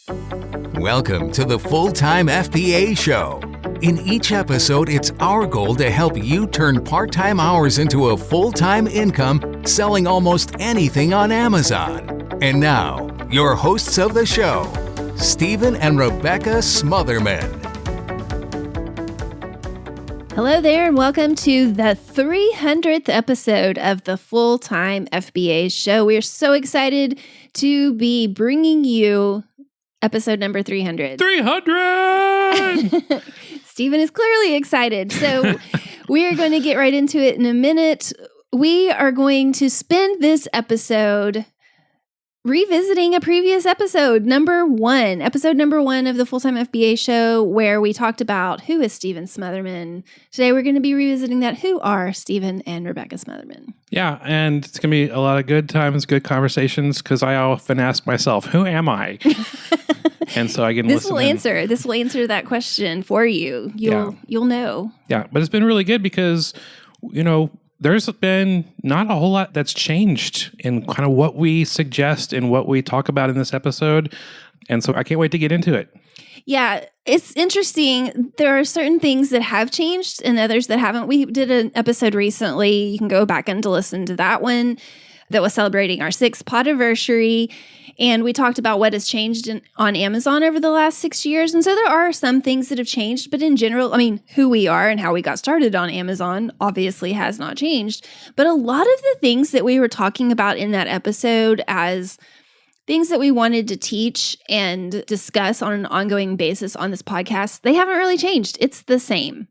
Welcome to the Full-Time FBA Show. In each episode, it's our goal to help you turn part-time hours into a full-time income selling almost anything on Amazon. And now, your hosts of the show, Stephen and Rebecca Smotherman. Hello there, and welcome to the 300th episode of the Full-Time FBA Show. We're so excited to be bringing you episode number 300. 300! Stephen is clearly excited. So we are going to get right into it in a minute. We are going to spend this episode revisiting a previous episode, episode number one of the Full-Time FBA Show, where we talked about who is Stephen Smotherman. Today we're going to be revisiting that. Who are Stephen and Rebecca Smotherman? Yeah, and it's going to be a lot of good times, good conversations, because I often ask myself, who am I? And so I can This listen will answer that question for you. You'll know. Yeah, but it's been really good because, there's been not a whole lot that's changed in kind of what we suggest and what we talk about in this episode. And so I can't wait to get into it. Yeah, it's interesting. There are certain things that have changed and others that haven't. We did an episode recently. You can go back and listen to that one that was celebrating our 6th podiversary. And we talked about what has changed on Amazon over the last 6 years. And so there are some things that have changed. But in general, who we are and how we got started on Amazon obviously has not changed. But a lot of the things that we were talking about in that episode as things that we wanted to teach and discuss on an ongoing basis on this podcast, they haven't really changed. It's the same.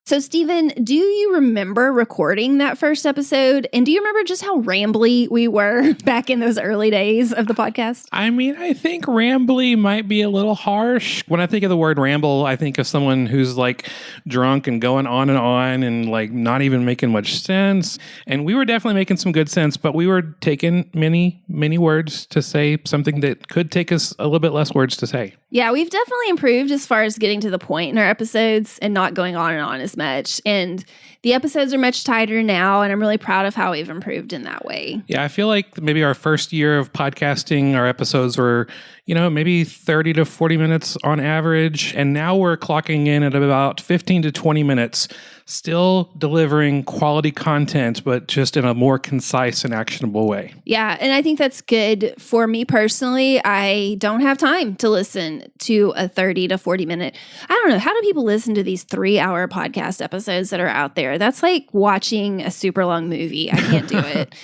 So, Stephen, do you remember recording that first episode? And do you remember just how rambly we were back in those early days of the podcast? I think rambly might be a little harsh. When I think of the word ramble, I think of someone who's like drunk and going on and like not even making much sense. And we were definitely making some good sense, but we were taking many, many words to say something that could take us a little bit less words to say. Yeah, we've definitely improved as far as getting to the point in our episodes and not going on and on as much. And the episodes are much tighter now, and I'm really proud of how we've improved in that way. Yeah, I feel like maybe our first year of podcasting, our episodes were, maybe 30 to 40 minutes on average. And now we're clocking in at about 15 to 20 minutes, still delivering quality content, but just in a more concise and actionable way. Yeah, and I think that's good for me personally. I don't have time to listen to a 30 to 40 minute. I don't know. How do people listen to these 3-hour podcast episodes that are out there? That's like watching a super long movie. I can't do it.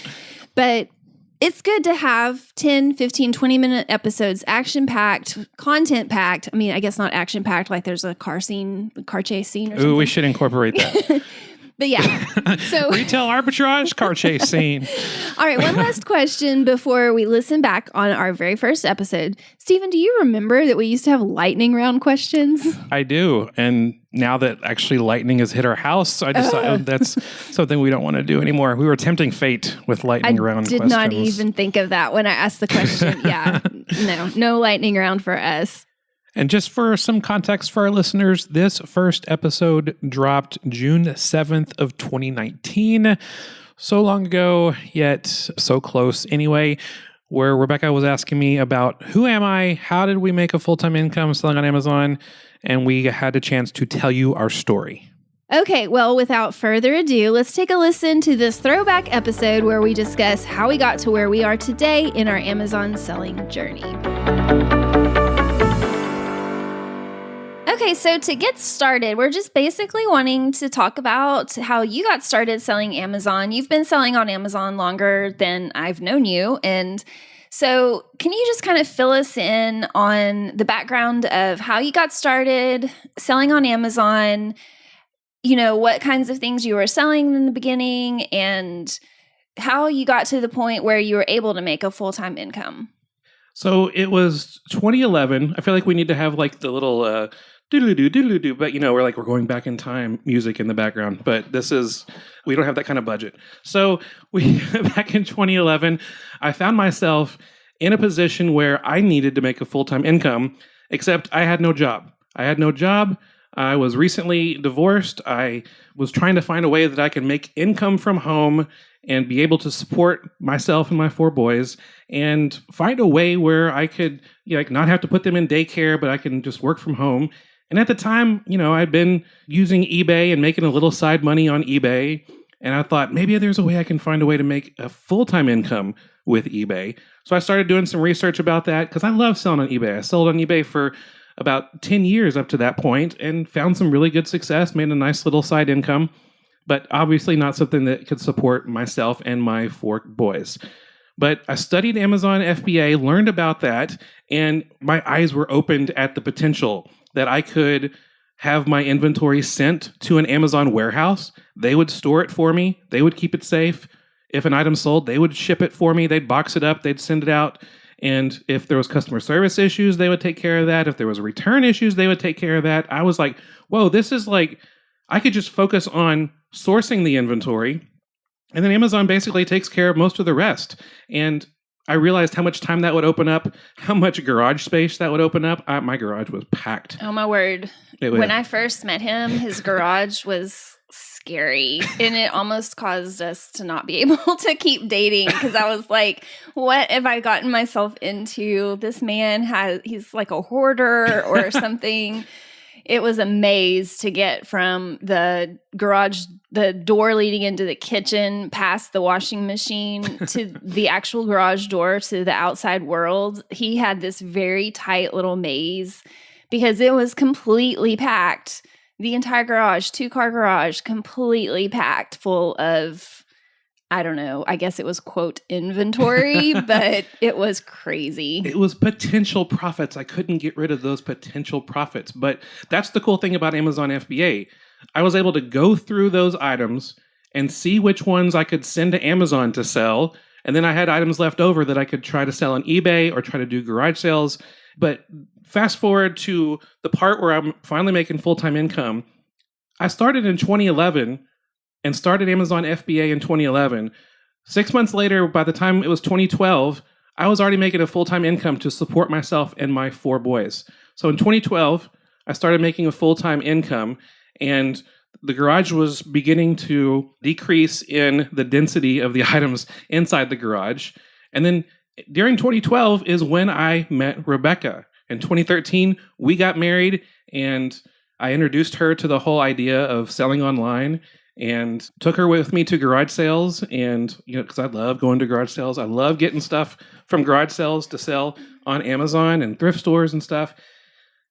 But it's good to have 10, 15, 20-minute episodes, action-packed, content-packed. I guess not action-packed, like there's a car chase scene or something. Ooh, we should incorporate that. But yeah. So retail arbitrage, car chase scene. All right, one last question before we listen back on our very first episode. Stephen, do you remember that we used to have lightning round questions? I do. And now that actually lightning has hit our house, I decided that's something we don't want to do anymore. We were tempting fate with lightning round questions. I did not even think of that when I asked the question. Yeah, no lightning round for us. And just for some context for our listeners, this first episode dropped June 7th of 2019. So long ago, yet so close anyway, where Rebecca was asking me about who am I, how did we make a full-time income selling on Amazon, and we had a chance to tell you our story. Okay, well, without further ado, let's take a listen to this throwback episode where we discuss how we got to where we are today in our Amazon selling journey. Okay, so to get started, we're just basically wanting to talk about how you got started selling Amazon. You've been selling on Amazon longer than I've known you. And so can you just kind of fill us in on the background of how you got started selling on Amazon, what kinds of things you were selling in the beginning, and how you got to the point where you were able to make a full-time income? So it was 2011. I feel like we need to have like the little doodle-doo, doodle-doo, but we're going back in time music in the background. But we don't have that kind of budget. So back in 2011, I found myself in a position where I needed to make a full-time income, except I had no job. I was recently divorced. I was trying to find a way that I could make income from home and be able to support myself and my 4 boys and find a way where I could not have to put them in daycare, but I can just work from home. And at the time, I'd been using eBay and making a little side money on eBay. And I thought maybe there's a way I can find a way to make a full-time income with eBay. So I started doing some research about that because I love selling on eBay. I sold on eBay for about 10 years up to that point and found some really good success, made a nice little side income, but obviously not something that could support myself and my 4 boys. But I studied Amazon FBA, learned about that, and my eyes were opened at the potential that I could have my inventory sent to an Amazon warehouse. They would store it for me. They would keep it safe. If an item sold, they would ship it for me. They'd box it up. They'd send it out. And if there was customer service issues, they would take care of that. If there was return issues, they would take care of that. I was like, whoa, this is like, I could just focus on sourcing the inventory, and then Amazon basically takes care of most of the rest. And I realized how much time that would open up, how much garage space that would open up. My garage was packed. Oh, my word. When I first met him, his garage was scary. And it almost caused us to not be able to keep dating because I was like, what have I gotten myself into? This man he's like a hoarder or something. It was a maze to get from the garage, the door leading into the kitchen, past the washing machine, to the actual garage door, to the outside world. He had this very tight little maze because it was completely packed. The entire garage, 2-car garage, completely packed full of, I don't know, I guess it was, quote, inventory, but it was crazy. It was potential profits. I couldn't get rid of those potential profits. But that's the cool thing about Amazon FBA. I was able to go through those items and see which ones I could send to Amazon to sell. And then I had items left over that I could try to sell on eBay or try to do garage sales. But fast forward to the part where I'm finally making full-time income. I started in 2011 and started Amazon FBA in 2011. 6 months later, by the time it was 2012, I was already making a full-time income to support myself and my 4 boys. So in 2012, I started making a full-time income, and the garage was beginning to decrease in the density of the items inside the garage. And then during 2012 is when I met Rebecca. In 2013, we got married, and I introduced her to the whole idea of selling online and took her with me to garage sales. And, because I love going to garage sales. I love getting stuff from garage sales to sell on Amazon and thrift stores and stuff.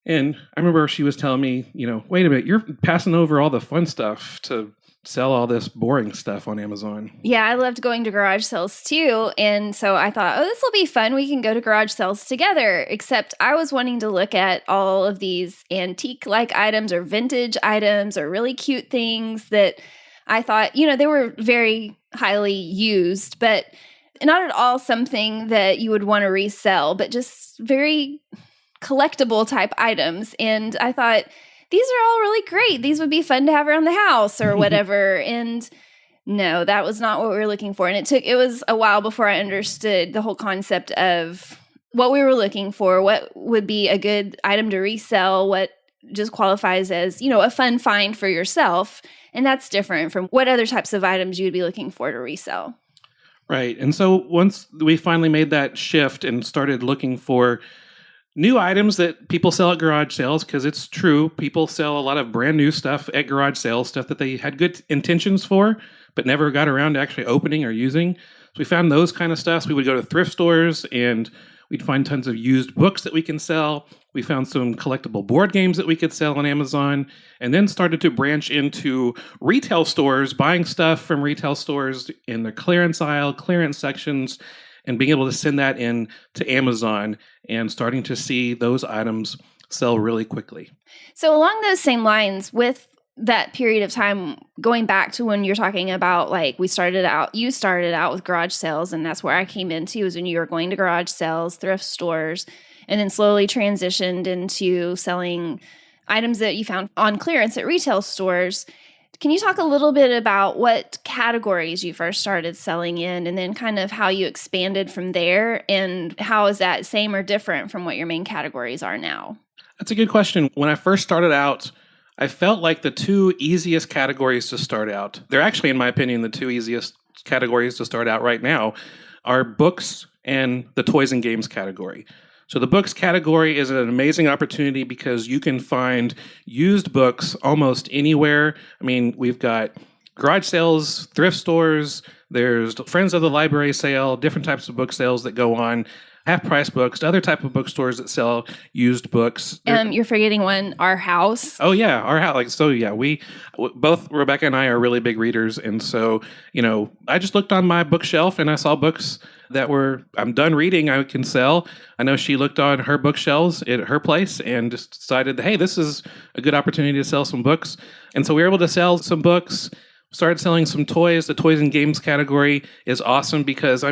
And I remember she was telling me, wait a minute, you're passing over all the fun stuff to sell all this boring stuff on Amazon. Yeah, I loved going to garage sales too. And so I thought, this will be fun. We can go to garage sales together. Except I was wanting to look at all of these antique-like items or vintage items or really cute things that I thought, they were very highly used, but not at all something that you would want to resell, but just very collectible type items. And I thought, these are all really great. These would be fun to have around the house or whatever. And no, that was not what we were looking for. And it was a while before I understood the whole concept of what we were looking for, what would be a good item to resell, what just qualifies as, a fun find for yourself. And that's different from what other types of items you'd be looking for to resell. Right. And so once we finally made that shift and started looking for new items that people sell at garage sales, because it's true, people sell a lot of brand new stuff at garage sales, stuff that they had good intentions for, but never got around to actually opening or using. So we found those kind of stuff. So we would go to thrift stores and we'd find tons of used books that we can sell. We found some collectible board games that we could sell on Amazon, and then started to branch into retail stores, buying stuff from retail stores in the clearance aisle, clearance sections, and being able to send that in to Amazon and starting to see those items sell really quickly. So along those same lines, with that period of time, going back to when you're talking about, like, you started out with garage sales, and that's where I came into, was when you were going to garage sales, thrift stores, and then slowly transitioned into selling items that you found on clearance at retail stores. Can you talk a little bit about what categories you first started selling in, and then kind of how you expanded from there, and how is that same or different from what your main categories are now? That's a good question. When I first started out, I felt like the 2 easiest categories to start out, they're actually, in my opinion, the 2 easiest categories to start out right now are books and the toys and games category. So the books category is an amazing opportunity because you can find used books almost anywhere. I mean, we've got garage sales, thrift stores, there's Friends of the Library sale, different types of book sales that go on, half-price books, other type of bookstores that sell used books. You're forgetting one, Our House. Oh yeah, Our House. Both Rebecca and I are really big readers, and so I just looked on my bookshelf and I saw books that I'm done reading, I can sell. I know she looked on her bookshelves at her place and just decided, hey, this is a good opportunity to sell some books, and so we were able to sell some books. Started selling some toys. The toys and games category is awesome because,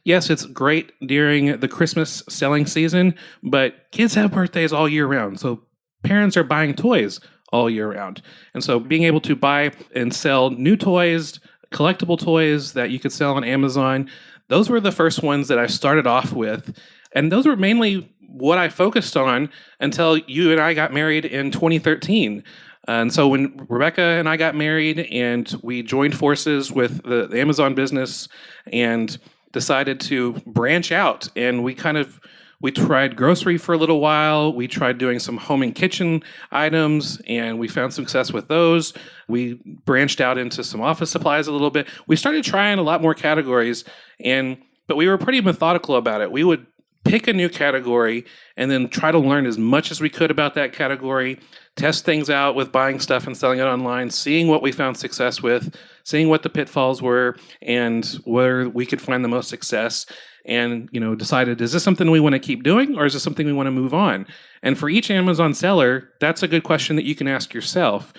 yes, it's great during the Christmas selling season, but kids have birthdays all year round. So parents are buying toys all year round. And so being able to buy and sell new toys, collectible toys that you could sell on Amazon, those were the first ones that I started off with. And those were mainly what I focused on until you and I got married in 2013. And so when Rebecca and I got married and we joined forces with the Amazon business and decided to branch out, and we tried grocery for a little while. We tried doing some home and kitchen items, and we found success with those. We branched out into some office supplies a little bit. We started trying a lot more categories, but we were pretty methodical about it. We would pick a new category and then try to learn as much as we could about that category, test things out with buying stuff and selling it online, seeing what we found success with, seeing what the pitfalls were, and where we could find the most success, and decided, is this something we want to keep doing, or is this something we want to move on? And for each Amazon seller, that's a good question that you can ask yourself.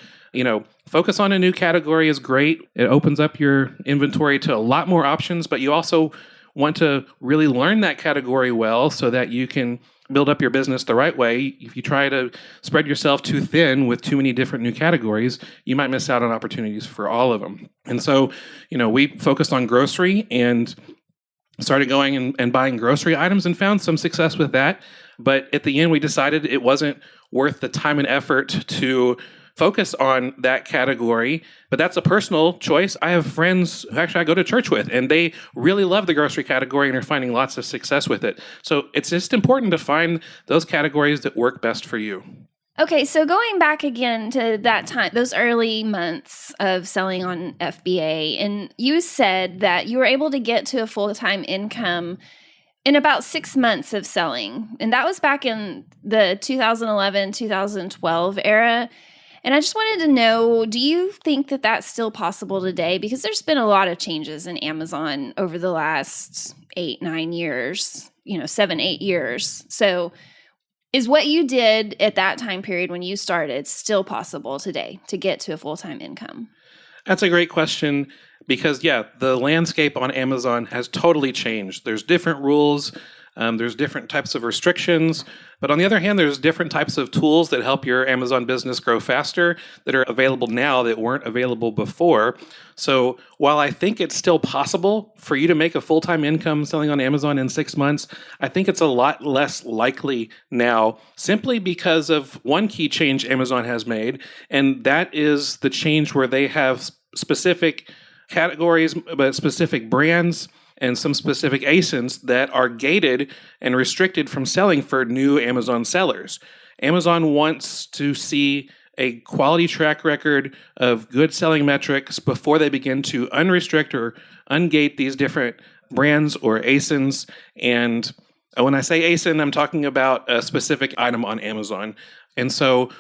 Focus on a new category is great. It opens up your inventory to a lot more options, but you also want to really learn that category well so that you can build up your business the right way. If you try to spread yourself too thin with too many different new categories, you might miss out on opportunities for all of them. And so, we focused on grocery and started going and buying grocery items and found some success with that. But at the end, we decided it wasn't worth the time and effort to focus on that category, but that's a personal choice. I have friends who actually I go to church with, and they really love the grocery category and are finding lots of success with it. So it's just important to find those categories that work best for you. Okay, so going back again to that time, those early months of selling on FBA, and you said that you were able to get to a full-time income in about 6 months of selling, and that was back in the 2011, 2012 era. And I just wanted to know, do you think that that's still possible today? Because there's been a lot of changes in Amazon over the last 8-9 years, 7-8 years. So is what you did at that time period when you started still possible today to get to a full-time income? That's a great question because, the landscape on Amazon has totally changed. There's different rules. There's different types of restrictions. But on the other hand, there's different types of tools that help your Amazon business grow faster that are available now that weren't available before. So while I think it's still possible for you to make a full-time income selling on Amazon in 6 months, I think it's a lot less likely now simply because of one key change Amazon has made, and that is the change where they have specific categories, but specific brands and some specific ASINs that are gated and restricted from selling for new Amazon sellers. Amazon wants to see a quality track record of good selling metrics before they begin to unrestrict or ungate these different brands or ASINs. And when I say ASIN, I'm talking about a specific item on Amazon. And so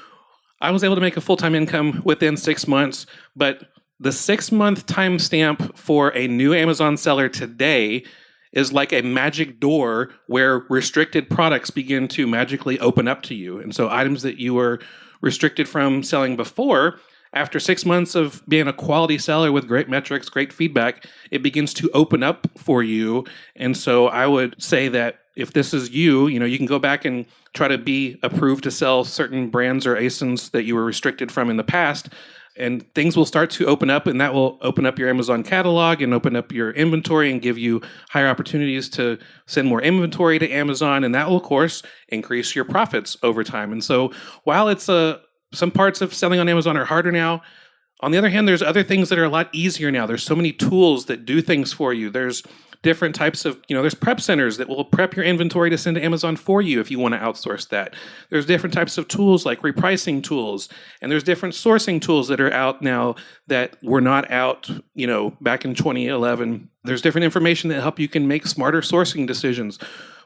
I was able to make a full-time income within 6 months, but the 6-month timestamp for a new Amazon seller today is like a magic door where restricted products begin to magically open up to you. And so items that you were restricted from selling before, after 6 months of being a quality seller with great metrics, great feedback, it begins to open up for you. And so I would say that if this is you, you can go back and try to be approved to sell certain brands or ASINs that you were restricted from in the past, and things will start to open up, and that will open up your Amazon catalog and open up your inventory and give you higher opportunities to send more inventory to Amazon. And that will, of course, increase your profits over time. And so while it's some parts of selling on Amazon are harder now, On the other hand, there's other things that are a lot easier now. There's so many tools that do things for you. There's different types of, there's prep centers that will prep your inventory to send to Amazon for you if you want to outsource that. There's different types of tools like repricing tools, and there's different sourcing tools that are out now that were not out, back in 2011. There's different information that help you can make smarter sourcing decisions.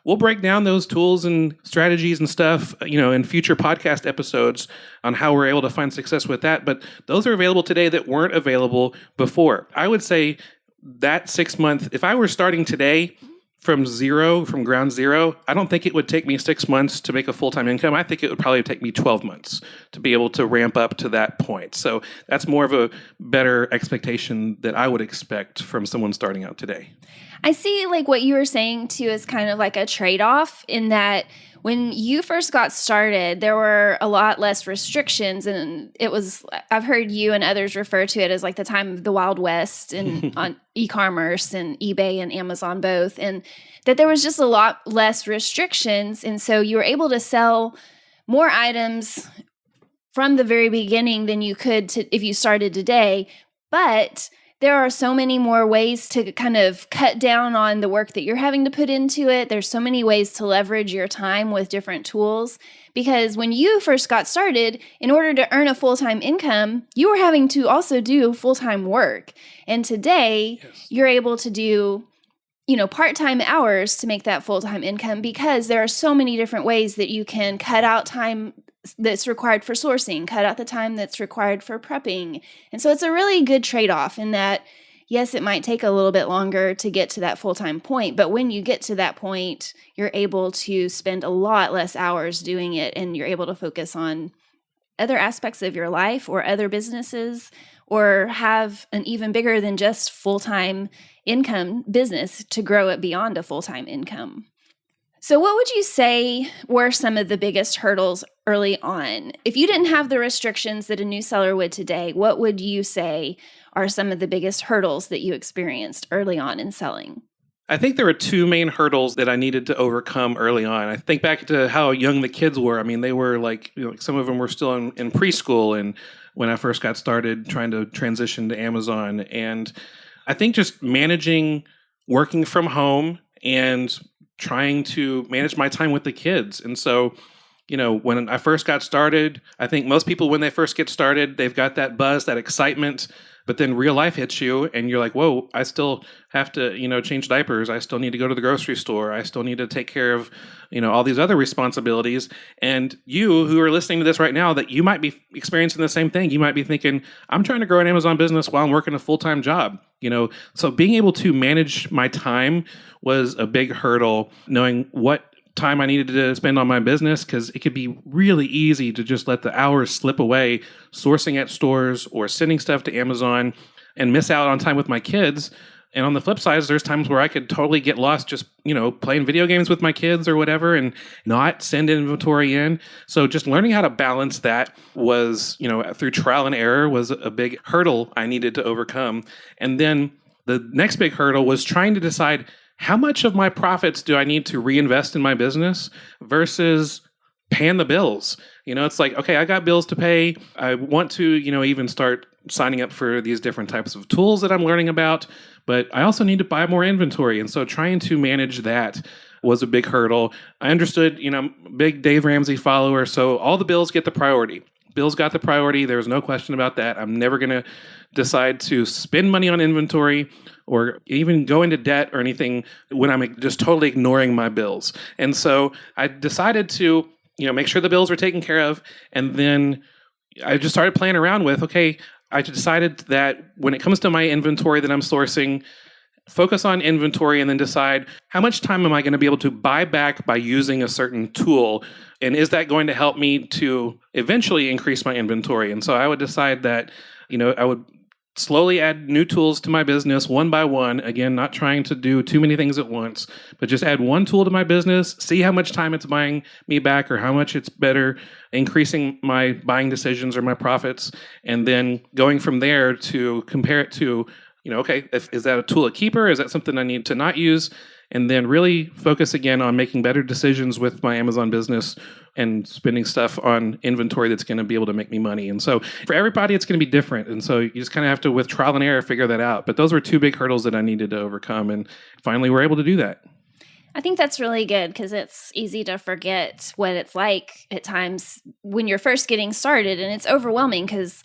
We'll break down those tools and strategies and stuff, in future podcast episodes on how we're able to find success with that. But those are available today that weren't available before. I would say that 6 month, if I were starting today from ground zero, I don't think it would take me 6 months to make a full-time income. I think it would probably take me 12 months to be able to ramp up to that point. So that's more of a better expectation that I would expect from someone starting out today. I see like what you were saying too is kind of like a trade-off in that when you first got started, there were a lot less restrictions, and I've heard you and others refer to it as like the time of the Wild West and on e-commerce and eBay and Amazon both, and that there was just a lot less restrictions. And so you were able to sell more items from the very beginning than you could if you started today. But there are so many more ways to kind of cut down on the work that you're having to put into it. There's so many ways to leverage your time with different tools. Because when you first got started, in order to earn a full-time income, you were having to also do full-time work. And today, You're able to do part-time hours to make that full-time income because there are so many different ways that you can cut out time that's required for sourcing, cut out the time that's required for prepping. And so it's a really good trade-off in that, yes, it might take a little bit longer to get to that full-time point, but when you get to that point, you're able to spend a lot less hours doing it, and you're able to focus on other aspects of your life or other businesses, or have an even bigger than just full-time income business to grow it beyond a full-time income. So what would you say were some of the biggest hurdles early on? If you didn't have the restrictions that a new seller would today, what would you say are some of the biggest hurdles that you experienced early on in selling? I think there were two main hurdles that I needed to overcome early on. I think back to how young the kids were. I mean, they were like, some of them were still in preschool, and when I first got started trying to transition to Amazon. And I think just managing working from home and trying to manage my time with the kids. And so, when I first got started, I think most people, when they first get started, they've got that buzz, that excitement, but then real life hits you and you're like, whoa, I still have to, change diapers. I still need to go to the grocery store. I still need to take care of, all these other responsibilities. And you who are listening to this right now, that you might be experiencing the same thing. You might be thinking, I'm trying to grow an Amazon business while I'm working a full-time job. So being able to manage my time was a big hurdle, knowing what time I needed to spend on my business, because it could be really easy to just let the hours slip away sourcing at stores or sending stuff to Amazon and miss out on time with my kids. And on the flip side, there's times where I could totally get lost just, playing video games with my kids or whatever and not send inventory in. So just learning how to balance that was, through trial and error, was a big hurdle I needed to overcome. And then the next big hurdle was trying to decide, how much of my profits do I need to reinvest in my business versus paying the bills? It's like, okay, I got bills to pay. I want to, even start signing up for these different types of tools that I'm learning about, but I also need to buy more inventory. And so trying to manage that was a big hurdle. I understood, big Dave Ramsey follower, so all the bills get the priority. Bills got the priority. There's no question about that. I'm never going to decide to spend money on inventory or even go into debt or anything when I'm just totally ignoring my bills. And so I decided to, make sure the bills were taken care of. And then I just started playing around with, okay, I decided that when it comes to my inventory that I'm sourcing, focus on inventory and then decide how much time am I going to be able to buy back by using a certain tool? And is that going to help me to eventually increase my inventory? And so I would decide that, I would slowly add new tools to my business one by one. Again, not trying to do too many things at once, but just add one tool to my business, see how much time it's buying me back or how much it's better increasing my buying decisions or my profits. And then going from there to compare it to Okay, is that a tool a keeper? Is that something I need to not use? And then really focus again on making better decisions with my Amazon business and spending stuff on inventory that's going to be able to make me money. And so for everybody, it's going to be different. And so you just kind of have to, with trial and error, figure that out. But those were two big hurdles that I needed to overcome. And finally, we're able to do that. I think that's really good because it's easy to forget what it's like at times when you're first getting started. And it's overwhelming because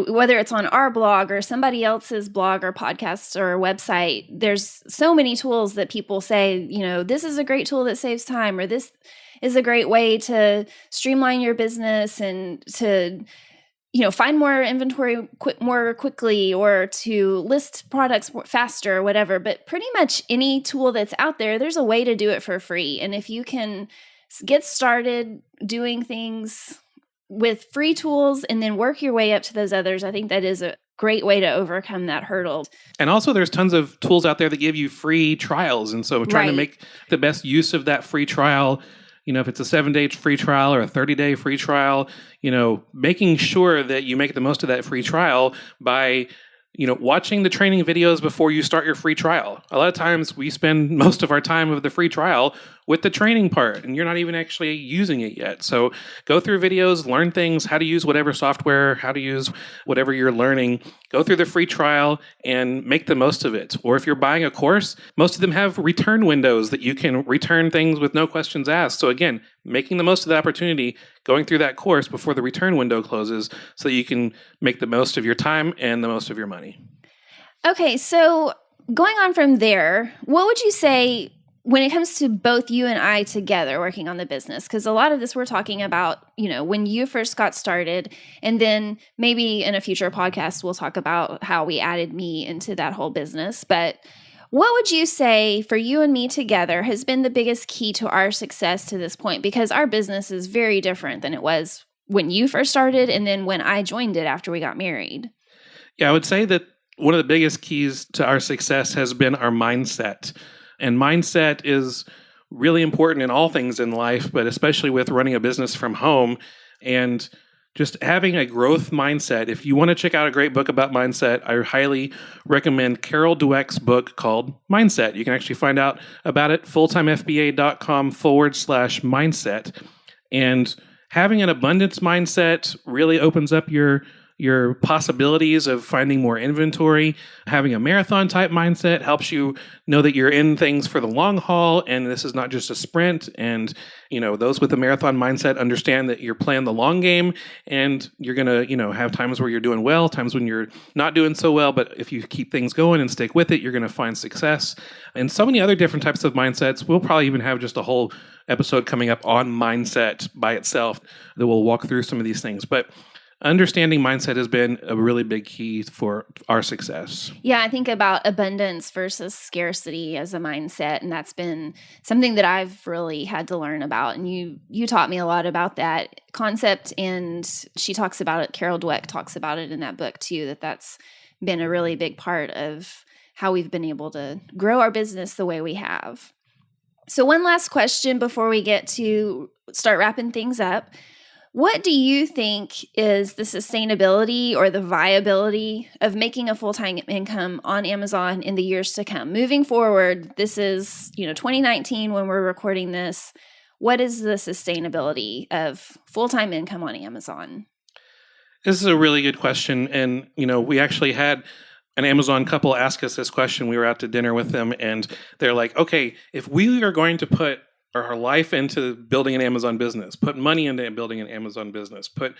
whether it's on our blog or somebody else's blog or podcast or website, there's so many tools that people say, this is a great tool that saves time, or this is a great way to streamline your business and to, find more inventory more quickly, or to list products faster or whatever. But pretty much any tool that's out there, there's a way to do it for free. And if you can get started doing things with free tools and then work your way up to those others, I think that is a great way to overcome that hurdle. And also there's tons of tools out there that give you free trials. And so trying to make the best use of that free trial, if it's a 7-day free trial or a 30-day free trial, making sure that you make the most of that free trial by watching the training videos before you start your free trial. A lot of times we spend most of our time of the free trial with the training part, and you're not even actually using it yet. So go through videos, learn things, how to use whatever software, how to use whatever you're learning. Go through the free trial and make the most of it. Or if you're buying a course, most of them have return windows that you can return things with no questions asked. So again, making the most of the opportunity, going through that course before the return window closes so that you can make the most of your time and the most of your money. Okay, so going on from there, what would you say when it comes to both you and I together working on the business? Because a lot of this we're talking about, when you first got started, and then maybe in a future podcast, we'll talk about how we added me into that whole business. But what would you say for you and me together has been the biggest key to our success to this point? Because our business is very different than it was when you first started and then when I joined it after we got married. Yeah, I would say that one of the biggest keys to our success has been our mindset. And mindset is really important in all things in life, but especially with running a business from home and just having a growth mindset. If you want to check out a great book about mindset, I highly recommend Carol Dweck's book called Mindset. You can actually find out about it, fulltimefba.com/mindset. And having an abundance mindset really opens up your possibilities of finding more inventory. Having a marathon type mindset helps you know that you're in things for the long haul and this is not just a sprint. And, those with a marathon mindset understand that you're playing the long game and you're going to, have times where you're doing well, times when you're not doing so well. But if you keep things going and stick with it, you're going to find success. And so many other different types of mindsets. We'll probably even have just a whole episode coming up on mindset by itself that will walk through some of these things. But understanding mindset has been a really big key for our success. Yeah, I think about abundance versus scarcity as a mindset, and that's been something that I've really had to learn about. And you taught me a lot about that concept, and she talks about it. Carol Dweck talks about it in that book too. That's been a really big part of how we've been able to grow our business the way we have. So, one last question before we get to start wrapping things up. What do you think is the sustainability or the viability of making a full-time income on Amazon in the years to come? Moving forward, this is, 2019 when we're recording this. What is the sustainability of full-time income on Amazon? This is a really good question. And, we actually had an Amazon couple ask us this question. We were out to dinner with them and they're like, okay, if we are going to put our life into building an Amazon business, put money into building an Amazon business, put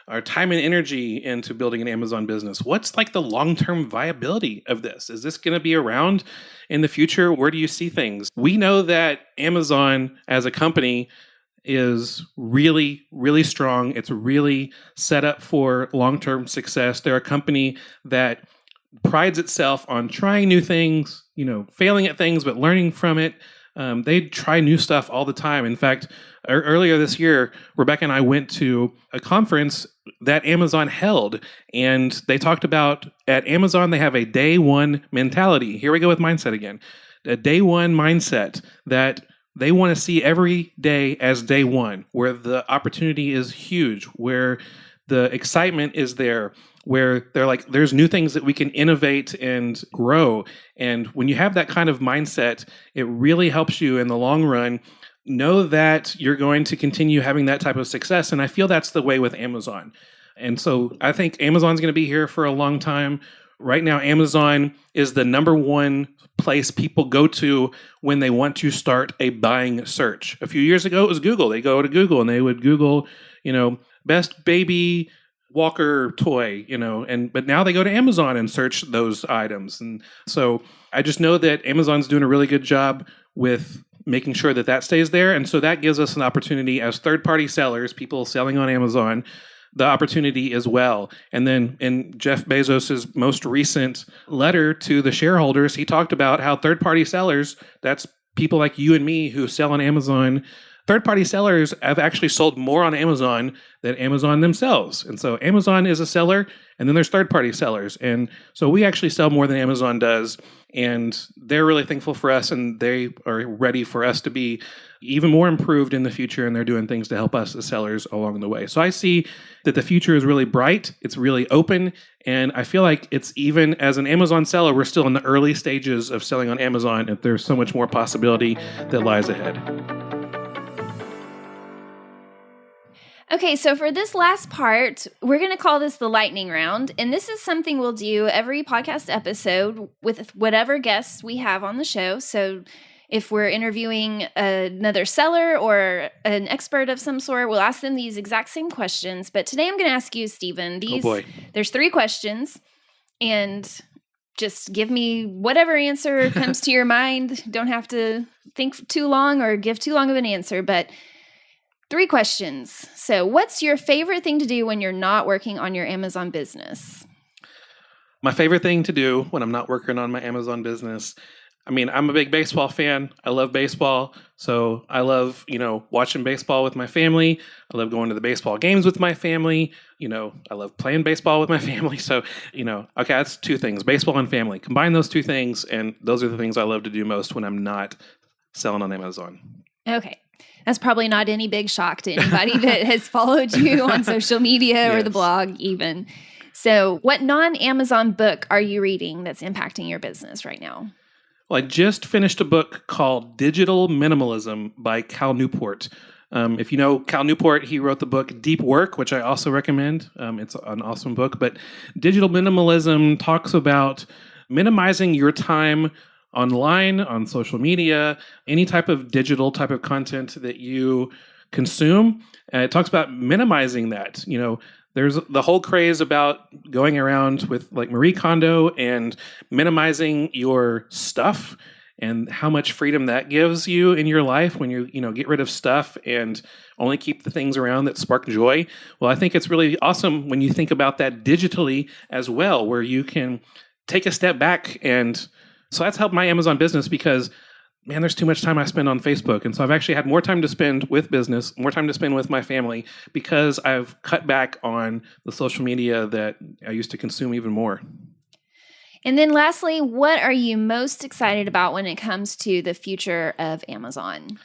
our time and energy into building an Amazon business, what's like the long-term viability of this? Is this going to be around in the future? Where do you see things? We know that Amazon as a company is really, really strong. It's really set up for long-term success. They're a company that prides itself on trying new things, failing at things, but learning from it. They try new stuff all the time. In fact, earlier this year, Rebecca and I went to a conference that Amazon held, and they talked about at Amazon, they have a day one mentality. Here we go with mindset again. A day one mindset that they want to see every day as day one, where the opportunity is huge, where the excitement is there, where they're like, there's new things that we can innovate and grow. And when you have that kind of mindset, it really helps you in the long run know that you're going to continue having that type of success. And I feel that's the way with Amazon. And so I think Amazon's going to be here for a long time. Right now, Amazon is the number one place people go to when they want to start a buying search. A few years ago, it was Google. They go to Google and they would Google, best baby walker toy, but now they go to Amazon and search those items. And so I just know that Amazon's doing a really good job with making sure that that stays there. And so that gives us an opportunity as third-party sellers, people selling on Amazon, the opportunity as well. And then in Jeff Bezos's most recent letter to the shareholders, he talked about how third-party sellers, that's people like you and me who sell on Amazon, third-party sellers have actually sold more on Amazon than Amazon themselves. And so Amazon is a seller, and then there's third-party sellers. And so we actually sell more than Amazon does, and they're really thankful for us, and they are ready for us to be even more improved in the future, and they're doing things to help us as sellers along the way. So I see that the future is really bright, it's really open, and I feel like it's even as an Amazon seller, we're still in the early stages of selling on Amazon, and there's so much more possibility that lies ahead. Okay, so for this last part, we're going to call this the lightning round. And this is something we'll do every podcast episode with whatever guests we have on the show. So if we're interviewing another seller or an expert of some sort, we'll ask them these exact same questions. But today I'm going to ask you, Stephen, there's 3 questions. And just give me whatever answer comes to your mind. Don't have to think too long or give too long of an answer, but 3 questions. So what's your favorite thing to do when you're not working on your Amazon business? My favorite thing to do when I'm not working on my Amazon business, I'm a big baseball fan. I love baseball. So I love, watching baseball with my family. I love going to the baseball games with my family. I love playing baseball with my family. So, okay, that's 2 things, baseball and family. Combine those 2 things, and those are the things I love to do most when I'm not selling on Amazon. Okay. That's probably not any big shock to anybody that has followed you on social media or the blog even. So what non-Amazon book are you reading that's impacting your business right now? Well, I just finished a book called Digital Minimalism by Cal Newport. If you know Cal Newport, he wrote the book Deep Work, which I also recommend. It's an awesome book. But Digital Minimalism talks about minimizing your time online, on social media, any type of digital type of content that you consume. It talks about minimizing that. There's the whole craze about going around with like Marie Kondo and minimizing your stuff and how much freedom that gives you in your life when you get rid of stuff and only keep the things around that spark joy. Well, I think it's really awesome when you think about that digitally as well, where you can take a step back. And so that's helped my Amazon business because, man, there's too much time I spend on Facebook. And so I've actually had more time to spend with business, more time to spend with my family because I've cut back on the social media that I used to consume even more. And then lastly, what are you most excited about when it comes to the future of Amazon?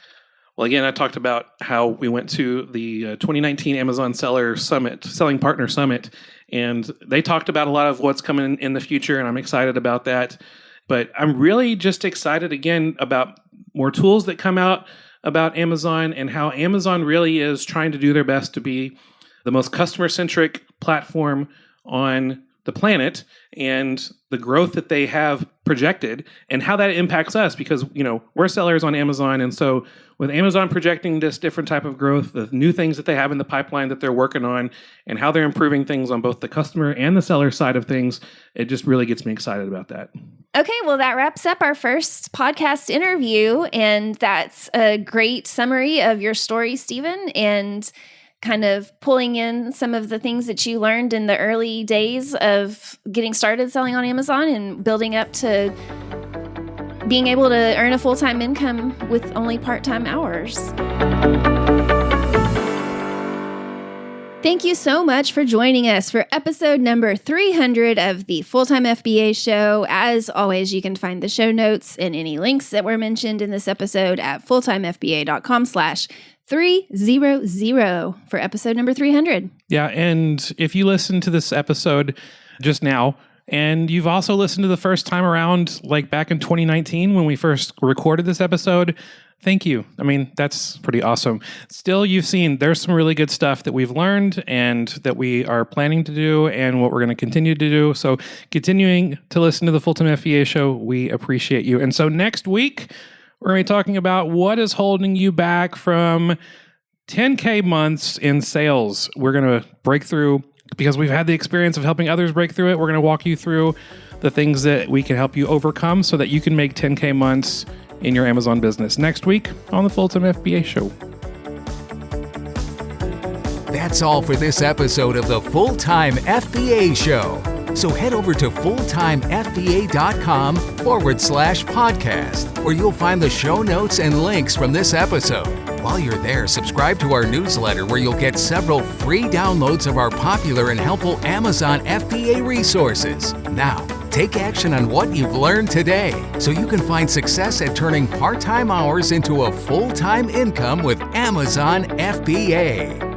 Well, again, I talked about how we went to the 2019 Amazon Selling Partner Summit, and they talked about a lot of what's coming in the future, and I'm excited about that. But I'm really just excited, again, about more tools that come out about Amazon and how Amazon really is trying to do their best to be the most customer-centric platform on the planet and the growth that they have projected and how that impacts us because, we're sellers on Amazon. And so with Amazon projecting this different type of growth, the new things that they have in the pipeline that they're working on and how they're improving things on both the customer and the seller side of things, it just really gets me excited about that. Okay, well, that wraps up our first podcast interview. And that's a great summary of your story, Stephen, and kind of pulling in some of the things that you learned in the early days of getting started selling on Amazon and building up to being able to earn a full-time income with only part-time hours. Thank you so much for joining us for episode number 300 of the Full-Time FBA Show. As always, you can find the show notes and any links that were mentioned in this episode at fulltimefba.com/300. 300 for episode number 300. Yeah, and if you listen to this episode just now, and you've also listened to the first time around, like back in 2019 when we first recorded this episode, thank you. I mean, that's pretty awesome. Still, you've seen there's some really good stuff that we've learned and that we are planning to do and what we're going to continue to do. So continuing to listen to the Full-Time FBA show, we appreciate you. And so next week, we're going to be talking about what is holding you back from 10K months in sales. We're going to break through, because we've had the experience of helping others break through it. We're going to walk you through the things that we can help you overcome so that you can make 10K months in your Amazon business next week on the Full-Time FBA show. That's all for this episode of the Full-Time FBA show. So head over to fulltimefba.com/podcast, where you'll find the show notes and links from this episode. While you're there, subscribe to our newsletter where you'll get several free downloads of our popular and helpful Amazon FBA resources. Now, take action on what you've learned today so you can find success at turning part-time hours into a full-time income with Amazon FBA.